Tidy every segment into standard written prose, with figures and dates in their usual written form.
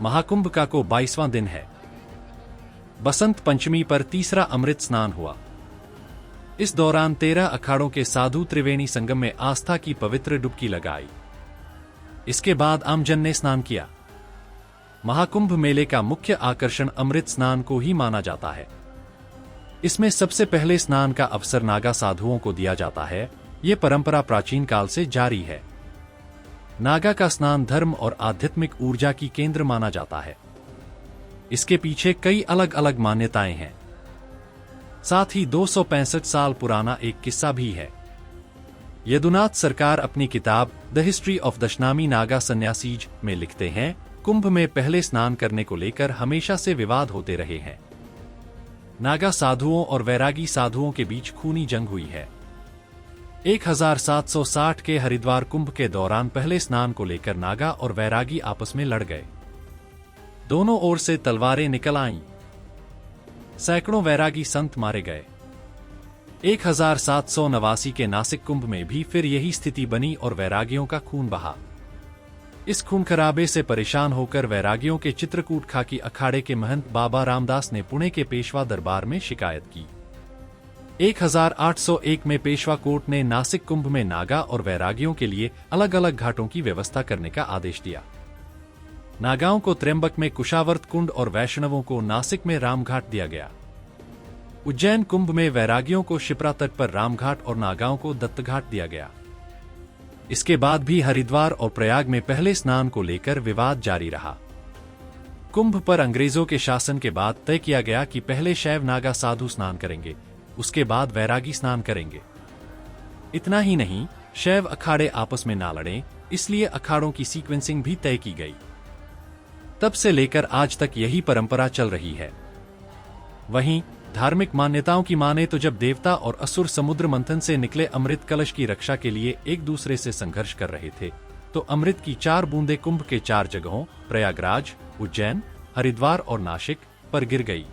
महाकुंभ का को 22वां दिन है। बसंत पंचमी पर तीसरा अमृत स्नान हुआ। इस दौरान 13 अखाड़ों के साधु त्रिवेणी संगम में आस्था की पवित्र डुबकी लगाई। इसके बाद आमजन ने स्नान किया। महाकुंभ मेले का मुख्य आकर्षण अमृत स्नान को ही माना जाता है। इसमें सबसे पहले स्नान का अवसर नागा साधुओं को दिया जाता है। ये परंपरा प्राचीन काल से जारी है। नागा का स्नान धर्म और आध्यात्मिक ऊर्जा की केंद्र माना जाता है। इसके पीछे कई अलग अलग मान्यताएं हैं। साथ ही 265 साल पुराना एक किस्सा भी है। यदुनाथ सरकार अपनी किताब the history of Dashnami Naga sannyasis में लिखते हैं, कुंभ में पहले स्नान करने को लेकर हमेशा से विवाद होते रहे हैं। नागा साधुओं और वैरागी साधुओं के बीच खूनी जंग हुई है। 1760 के हरिद्वार कुंभ के दौरान पहले स्नान को लेकर नागा और वैरागी आपस में लड़ गए। दोनों ओर से तलवारें निकल आईं। सैकड़ों वैरागी संत मारे गए। 1789 के नासिक कुंभ में भी फिर यही स्थिति बनी और वैरागियों का खून बहा। इस खून खराबे से परेशान होकर वैरागियों के चित्रकूट खाकी अखाड़े के महंत बाबा रामदास ने पुणे के पेशवा दरबार में शिकायत की। 1801 में पेशवा कोर्ट ने नासिक कुंभ में नागा और वैरागियों के लिए अलग अलग घाटों की व्यवस्था करने का आदेश दिया। नागाओं को त्र्यंबक में कुशावर्त कुंड और वैष्णवों को नासिक में रामघाट दिया गया। उज्जैन कुंभ में वैरागियों को शिप्रा तट पर रामघाट और नागाओं को दत्तघाट दिया गया। इसके बाद भी हरिद्वार और प्रयाग में पहले स्नान को लेकर विवाद जारी रहा। कुंभ पर अंग्रेजों के शासन के बाद तय किया गया कि पहले शैव नागा साधु स्नान करेंगे, उसके बाद वैरागी स्नान करेंगे। इतना ही नहीं, शैव अखाड़े आपस में ना लड़ें, इसलिए अखाड़ों की सीक्वेंसिंग भी तय की गई। तब से लेकर आज तक यही परंपरा चल रही है। वहीं धार्मिक मान्यताओं की माने तो जब देवता और असुर समुद्र मंथन से निकले अमृत कलश की रक्षा के लिए एक दूसरे से संघर्ष कर रहे थे, तो अमृत की 4 बूंदें कुंभ के 4 जगहों प्रयागराज, उज्जैन, हरिद्वार और नासिक पर गिर गई।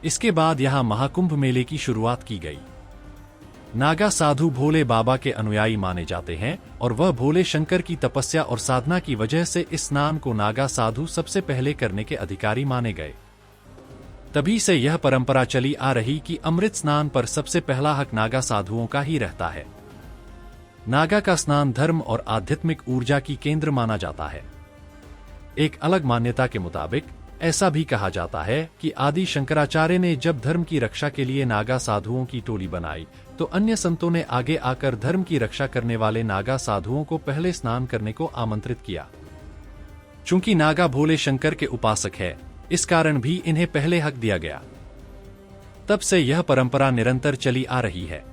इसके बाद यहां महाकुंभ मेले की शुरुआत की गई। नागा साधु भोले बाबा के अनुयायी माने जाते हैं और वह भोले शंकर की तपस्या और साधना की वजह से इस स्नान को नागा साधु सबसे पहले करने के अधिकारी माने गए। तभी से यह परंपरा चली आ रही कि अमृत स्नान पर सबसे पहला हक नागा साधुओं का ही रहता है। नागा का स्नान धर्म और आध्यात्मिक ऊर्जा की केंद्र माना जाता है। एक अलग मान्यता के मुताबिक ऐसा भी कहा जाता है कि आदि शंकराचार्य ने जब धर्म की रक्षा के लिए नागा साधुओं की टोली बनाई, तो अन्य संतों ने आगे आकर धर्म की रक्षा करने वाले नागा साधुओं को पहले स्नान करने को आमंत्रित किया। चूंकि नागा भोले शंकर के उपासक है, इस कारण भी इन्हें पहले हक दिया गया। तब से यह परंपरा निरंतर चली आ रही है।